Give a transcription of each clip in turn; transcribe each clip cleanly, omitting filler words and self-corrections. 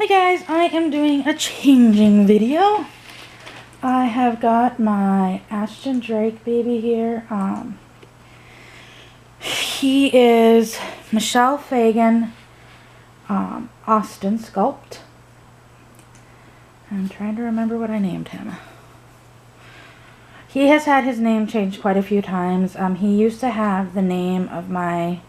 Hi guys, I am doing a changing video. I have got my Ashton Drake baby here. He is Michelle Fagan Austin Sculpt. I'm trying to remember what I named him. He has had his name changed quite a few times. He used to have the name of my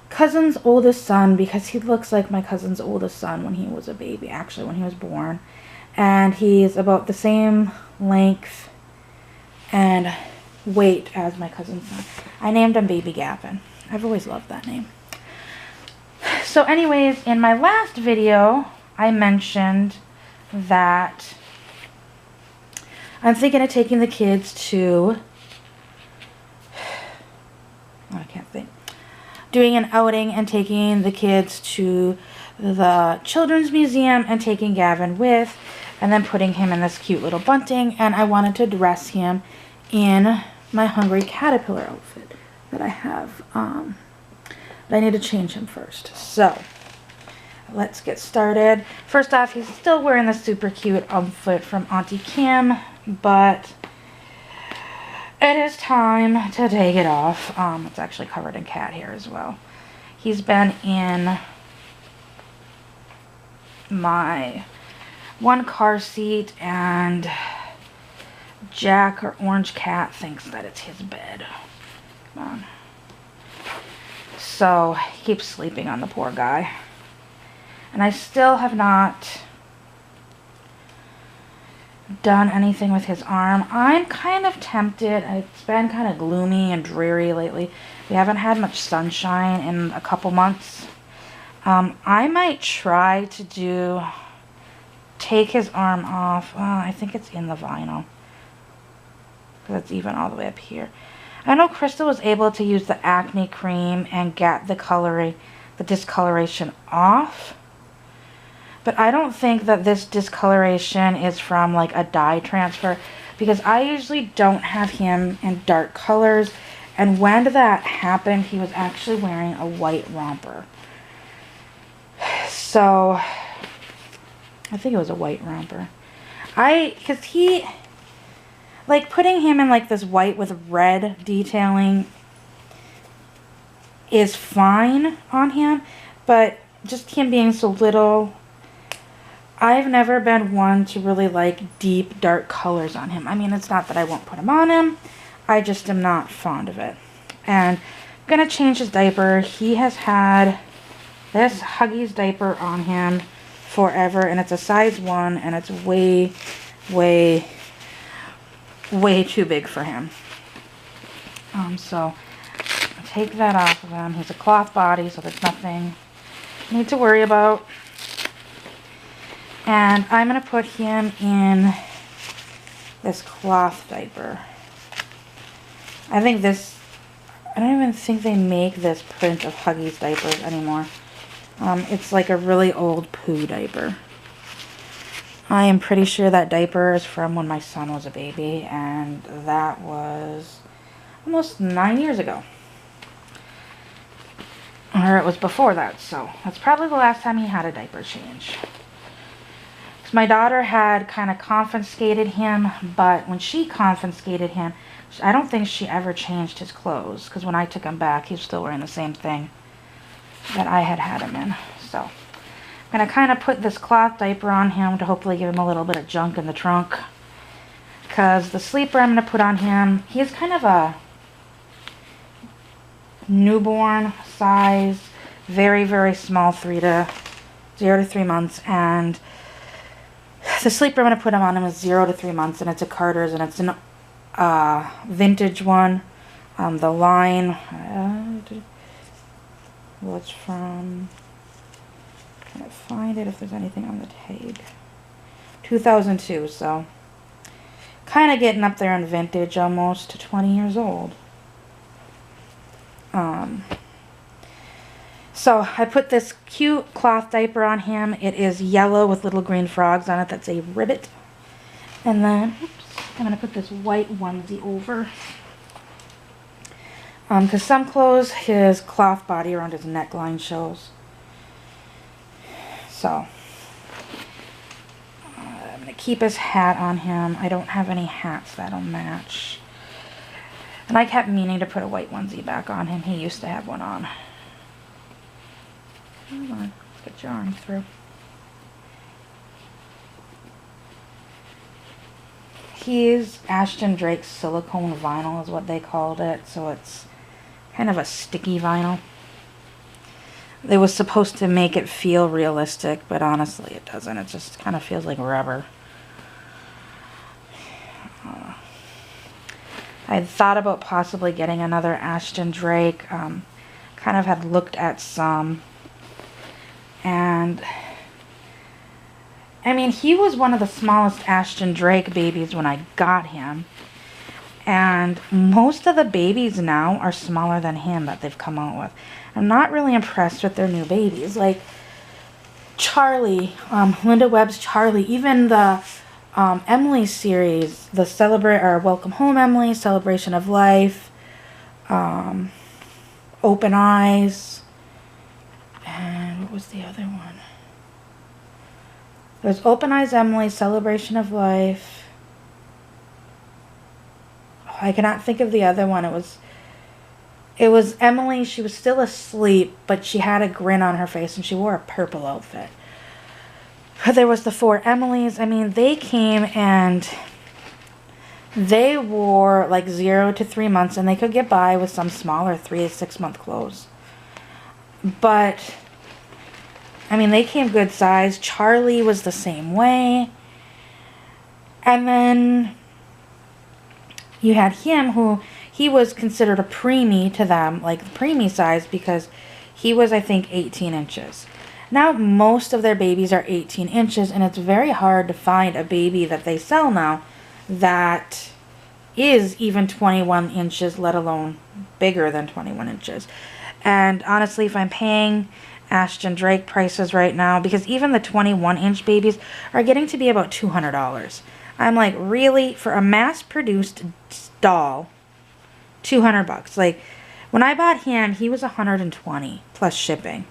cousin's oldest son because he looks like my cousin's oldest son when he was a baby, actually, when he was born. And he's about the same length and weight as my cousin's son. I named him Baby Gavin. I've always loved that name. So anyways, in my last video, I mentioned that I'm thinking of taking the kids to, I can't think, doing an outing and taking the kids to the Children's Museum and taking Gavin with, and then putting him in this cute little bunting. And I wanted to dress him in my Hungry Caterpillar outfit that I have. But I need to change him first. So let's get started. First off, he's still wearing the super cute outfit from Auntie Kim, but it is time to take it off. It's actually covered in cat hair as well. He's been in my one car seat, and Jack, or Orange Cat, thinks that it's his bed. Come on. So he keeps sleeping on the poor guy. And I still have not done anything with his arm. I'm kind of tempted. It's been kind of gloomy and dreary lately. We haven't had much sunshine in a couple months. I might try to take his arm off. I think it's in the vinyl, because it's even all the way up here. I know Crystal was able to use the acne cream and get the discoloration off. But I don't think that this discoloration is from like a dye transfer, because I usually don't have him in dark colors. And when that happened, he was actually wearing a white romper. So I think it was a white romper. Because he, like, putting him in like this white with red detailing is fine on him, but just him being so little, I've never been one to really like deep, dark colors on him. I mean, it's not that I won't put him on him. I just am not fond of it. And I'm going to change his diaper. He has had this Huggies diaper on him forever. And it's a size 1. And it's way, way, way too big for him. So I'll take that off of him. He's a cloth body, so there's nothing you need to worry about. And I'm going to put him in this cloth diaper. I don't even think they make this print of Huggies diapers anymore. It's like a really old poo diaper. I am pretty sure that diaper is from when my son was a baby, and that was almost 9 years ago. Or it was before that, so that's probably the last time he had a diaper change. My daughter had kind of confiscated him, but when she confiscated him, I don't think she ever changed his clothes, because when I took him back, he was still wearing the same thing that I had him in. So I'm going to kind of put this cloth diaper on him to hopefully give him a little bit of junk in the trunk, because the sleeper I'm going to put on him, he's kind of a newborn size, very, very small, 0 to 3 months, and the sleeper I'm going to put him on him is 0 to 3 months, and it's a Carter's, and it's an vintage one. The line, well, it's from, I can't find it if there's anything on the tag. 2002, so kind of getting up there in vintage, almost to 20 years old. So I put this cute cloth diaper on him. It is yellow with little green frogs on it. That's a ribbit. And then, oops, I'm going to put this white onesie over. Because some clothes, his cloth body around his neckline shows. So keep his hat on him. I don't have any hats that'll match. And I kept meaning to put a white onesie back on him. He used to have one on. Come on, get your arm through. He's Ashton Drake's silicone vinyl is what they called it. So it's kind of a sticky vinyl. They was supposed to make it feel realistic, but honestly it doesn't. It just kind of feels like rubber. I had thought about possibly getting another Ashton Drake. Kind of had looked at some. And I mean, he was one of the smallest Ashton Drake babies when I got him. And most of the babies now are smaller than him that they've come out with. I'm not really impressed with their new babies. Like Charlie, Linda Webb's Charlie, even the Emily series, the Welcome Home Emily, Celebration of Life, Open Eyes, and what was the other one? There's Open Eyes Emily, Celebration of Life. Oh, I cannot think of the other one. It was Emily. She was still asleep, but she had a grin on her face, and she wore a purple outfit. But there was the 4 Emilys. I mean, they came and they wore like 0 to 3 months, and they could get by with some smaller 3 to 6 month clothes. But I mean, they came good size. Charlie was the same way. And then you had him, who he was considered a preemie to them, like the preemie size, because he was, I think, 18 inches. Now, most of their babies are 18 inches, and it's very hard to find a baby that they sell now that is even 21 inches, let alone bigger than 21 inches. And honestly, if I'm paying Ashton Drake prices right now, because even the 21-inch babies are getting to be about $200. I'm like, really? For a mass-produced doll, $200? Like, when I bought him, he was $120 plus shipping.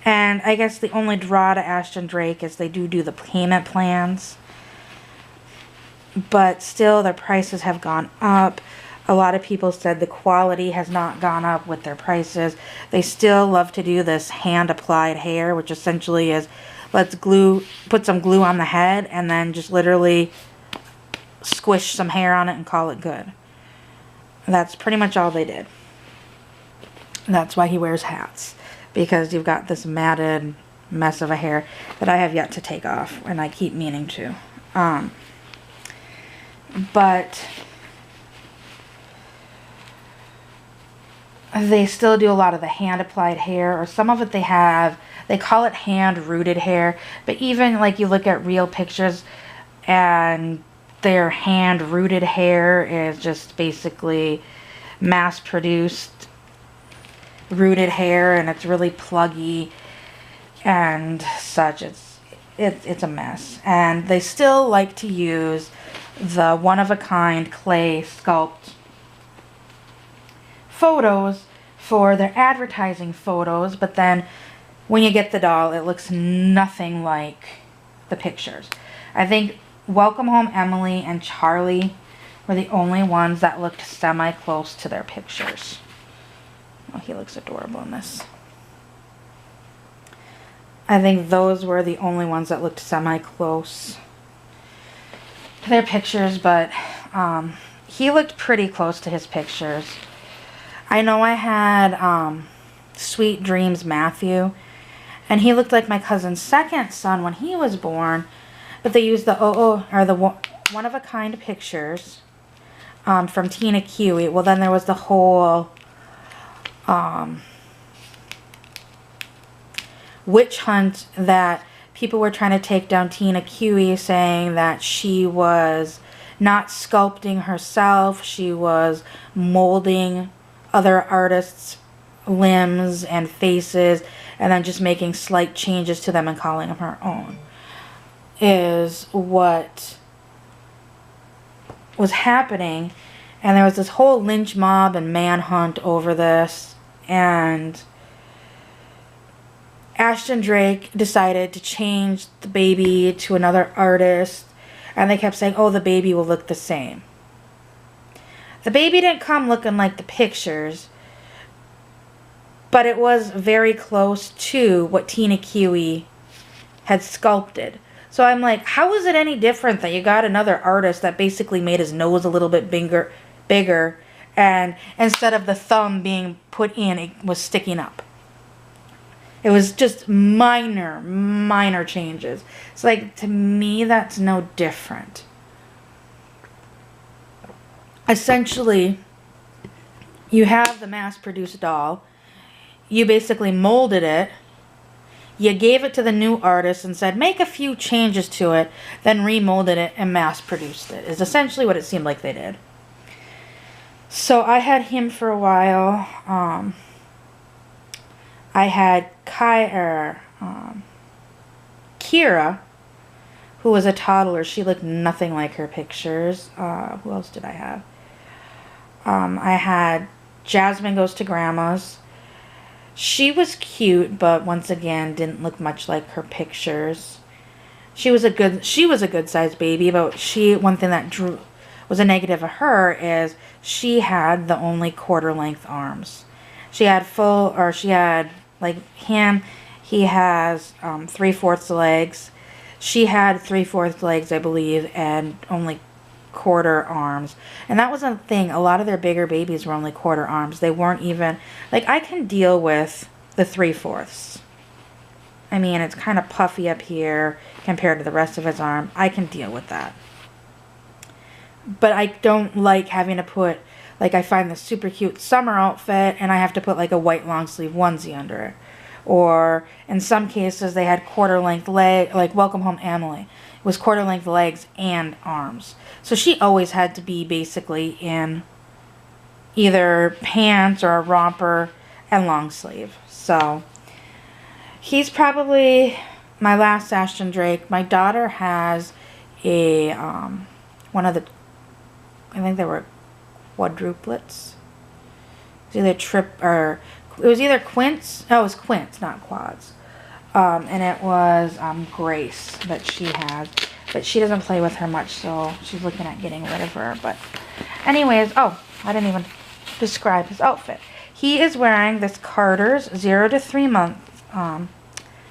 And I guess the only draw to Ashton Drake is they do the payment plans. But still, their prices have gone up. A lot of people said the quality has not gone up with their prices. They still love to do this hand-applied hair, which essentially is, put some glue on the head and then just literally squish some hair on it and call it good. That's pretty much all they did. That's why he wears hats, because you've got this matted mess of a hair that I have yet to take off, and I keep meaning to. But they still do a lot of the hand-applied hair, or some of it they call it hand-rooted hair, but even like you look at real pictures and their hand-rooted hair is just basically mass-produced rooted hair, and it's really pluggy and such. It's a mess. And they still like to use the one-of-a-kind clay sculpt photos for their advertising photos, but then when you get the doll, it looks nothing like the pictures. I think Welcome Home Emily and Charlie were the only ones that looked semi-close to their pictures. Oh, he looks adorable in this. I think those were the only ones that looked semi-close to their pictures, but he looked pretty close to his pictures. I know I had Sweet Dreams Matthew, and he looked like my cousin's second son when he was born, but they used the one-of-a-kind pictures from Tina Kiwi. Well, then there was the whole witch hunt that people were trying to take down Tina Kiwi, saying that she was not sculpting herself, she was molding other artists' limbs and faces and then just making slight changes to them and calling them her own, is what was happening. And there was this whole lynch mob and manhunt over this, and Ashton Drake decided to change the baby to another artist, and they kept saying, oh, the baby will look the same. The baby didn't come looking like the pictures, but it was very close to what Tina Kiwi had sculpted. So I'm like, how is it any different that you got another artist that basically made his nose a little bit bigger, and instead of the thumb being put in, it was sticking up? It was just minor changes. It's like, to me, that's no different. Essentially, you have the mass-produced doll. You basically molded it. You gave it to the new artist and said, make a few changes to it, then remolded it and mass-produced it, is essentially what it seemed like they did. So I had him for a while. I had Kira, who was a toddler. She looked nothing like her pictures. Who else did I have? I had Jasmine Goes to Grandma's. She was cute, but once again didn't look much like her pictures. She was a good sized baby, but one thing that was a negative of her is she had the only quarter length arms. She had like him, he has 3/4 legs. She had 3/4 legs, I believe, and only quarter arms. And that was a thing. A lot of their bigger babies were only quarter arms. They weren't even, like, I can deal with the 3/4. I mean, it's kind of puffy up here compared to the rest of his arm. I can deal with that. But I don't like having to put, like, I find this super cute summer outfit and I have to put like a white long sleeve onesie under it. Or in some cases they had quarter length leg, like Welcome Home Emily. It was quarter length legs and arms. So she always had to be basically in either pants or a romper and long sleeve. So he's probably my last Ashton Drake. My daughter has a one of the, I think they were quadruplets. It was either quints. Oh, it was quints, not quads. And it was Grace that she has, but she doesn't play with her much, so she's looking at getting rid of her. But anyways, oh, I didn't even describe his outfit. He is wearing this Carter's 0 to 3 month,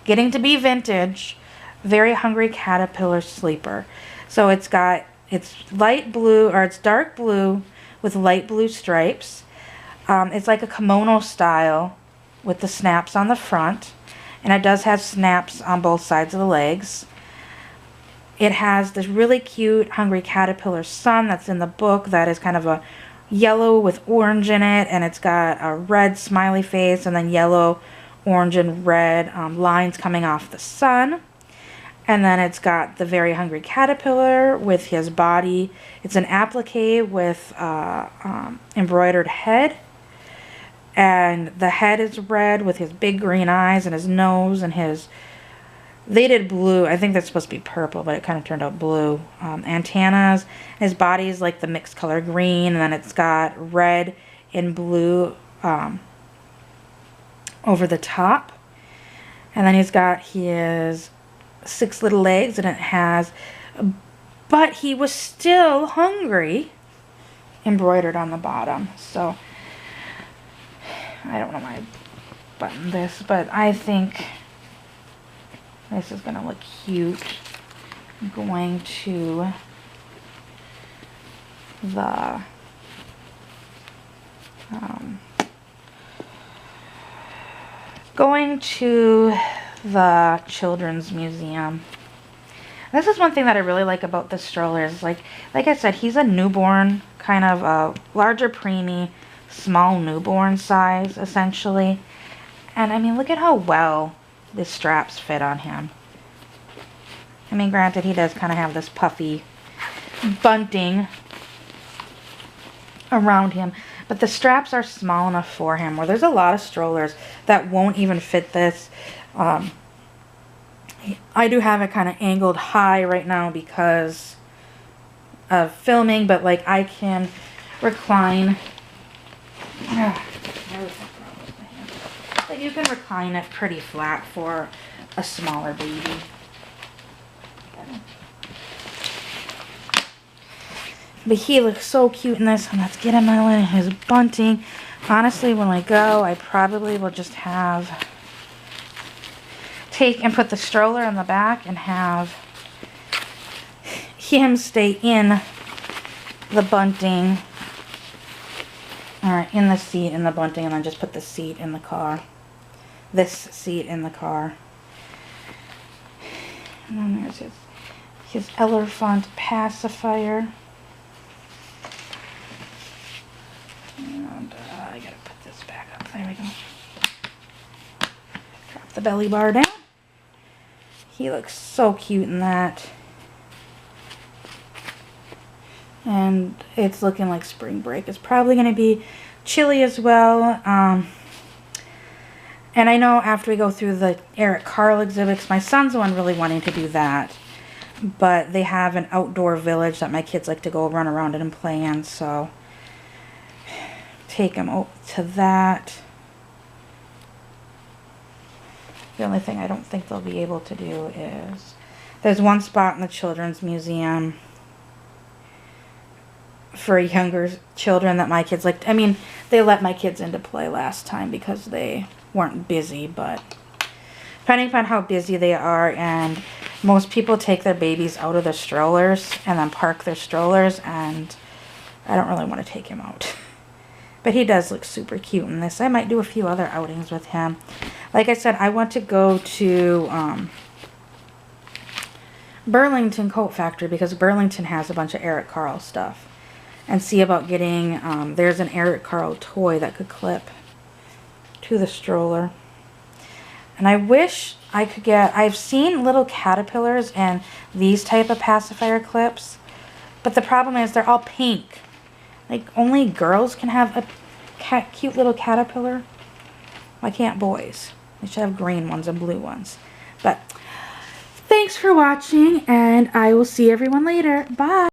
getting to be vintage, Very Hungry Caterpillar sleeper. So it's light blue, or it's dark blue with light blue stripes. It's like a kimono style with the snaps on the front. And it does have snaps on both sides of the legs. It has this really cute Hungry Caterpillar sun that's in the book that is kind of a yellow with orange in it. And it's got a red smiley face and then yellow, orange, and red lines coming off the sun. And then it's got the Very Hungry Caterpillar with his body. It's an applique with embroidered head. And the head is red with his big green eyes and his nose and they did blue. I think that's supposed to be purple, but it kind of turned out blue. Antennas. His body is like the mixed color green, and then it's got red and blue over the top. And then he's got his 6 little legs, and it has, but he was still hungry, embroidered on the bottom. So I don't know why I buttoned this, but I think this is going to look cute. I'm going to the Children's Museum. This is one thing that I really like about the strollers. Like I said, he's a newborn, kind of a larger preemie, small newborn size, essentially. And I mean, look at how well the straps fit on him. I mean, granted, he does kind of have this puffy bunting around him, but the straps are small enough for him, where there's a lot of strollers that won't even fit this. I do have it kind of angled high right now because of filming, but like I can recline. Like but you can recline it pretty flat for a smaller baby. But he looks so cute in this. And let's get him in his bunting. Honestly, when we go, I probably will just take and put the stroller in the back and have him stay in the bunting, or in the seat in the bunting, and then just put the seat in the car. This seat in the car. And then there's his elephant pacifier. And I gotta put this back up. There we go. Drop the belly bar down. He looks so cute in that. And it's looking like spring break. It's probably going to be chilly as well. And I know after we go through the Eric Carle exhibits, my son's the one really wanting to do that. But they have an outdoor village that my kids like to go run around in and play in. So take them over to that. The only thing I don't think they'll be able to do is, there's one spot in the Children's Museum for younger children that my kids like. I mean, they let my kids into play last time because they weren't busy, but depending upon how busy they are, and most people take their babies out of the strollers and then park their strollers, and I don't really want to take him out. But he does look super cute in this. I might do a few other outings with him. Like I said, I want to go to Burlington Coat Factory because Burlington has a bunch of Eric Carle stuff. And see about getting, there's an Eric Carle toy that could clip to the stroller. And I wish I could get, I've seen little caterpillars and these type of pacifier clips. But the problem is they're all pink. Like, only girls can have a cute little caterpillar. Why can't boys? They should have green ones and blue ones. But thanks for watching, and I will see everyone later. Bye!